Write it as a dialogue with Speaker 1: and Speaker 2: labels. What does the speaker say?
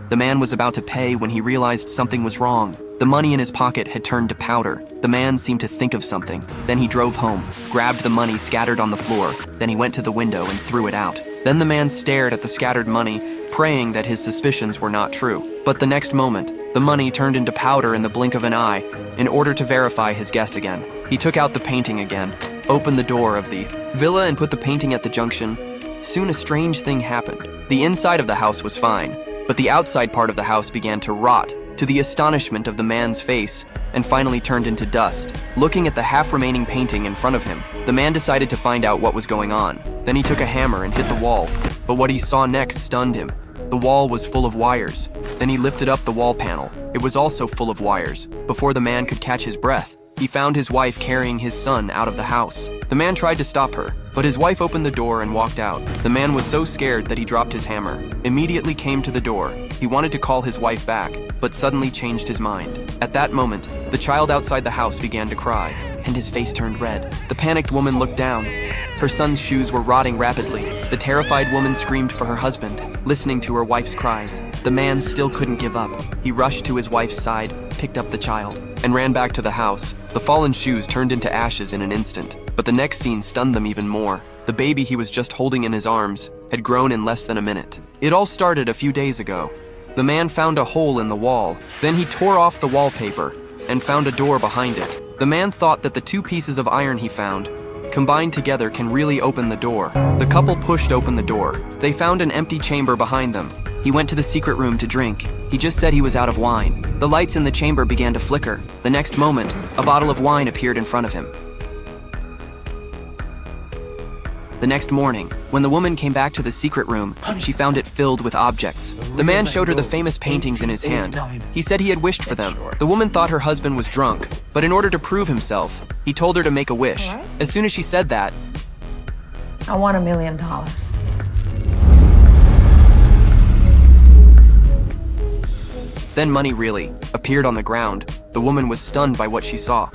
Speaker 1: The man was about to pay when he realized something was wrong. The money in his pocket had turned to powder. The man seemed to think of something. Then he drove home, grabbed the money scattered on the floor. Then he went to the window and threw it out. Then the man stared at the scattered money, praying that his suspicions were not true. But the next moment, the money turned into powder in the blink of an eye. In order to verify his guess again, he took out the painting again, opened the door of the villa and put the painting at the junction. Soon a strange thing happened. The inside of the house was fine, but the outside part of the house began to rot, to the astonishment of the man's face, and finally turned into dust. Looking at the half-remaining painting in front of him, the man decided to find out what was going on. Then he took a hammer and hit the wall, but what he saw next stunned him. The wall was full of wires. Then he lifted up the wall panel. It was also full of wires. Before the man could catch his breath, he found his wife carrying his son out of the house. The man tried to stop her, but his wife opened the door and walked out. The man was so scared that he dropped his hammer, immediately came to the door. He wanted to call his wife back, but suddenly changed his mind. At that moment, the child outside the house began to cry, and his face turned red. The panicked woman looked down. Her son's shoes were rotting rapidly. The terrified woman screamed for her husband, listening to her wife's cries. The man still couldn't give up. He rushed to his wife's side, picked up the child, and ran back to the house. The fallen shoes turned into ashes in an instant, but the next scene stunned them even more. The baby he was just holding in his arms had grown in less than a minute. It all started a few days ago. The man found a hole in the wall. Then he tore off the wallpaper and found a door behind it. The man thought that the two pieces of iron he found combined together can really open the door. The couple pushed open the door. They found an empty chamber behind them. He went to the secret room to drink. He just said he was out of wine. The lights in the chamber began to flicker. The next moment, a bottle of wine appeared in front of him. The next morning, when the woman came back to the secret room, she found it filled with objects. The man showed her the famous paintings in his hand. He said he had wished for them. The woman thought her husband was drunk, but in order to prove himself, he told her to make a wish. As soon as she said that,
Speaker 2: I want $1 million.
Speaker 1: then money really appeared on the ground. The woman was stunned by what she saw.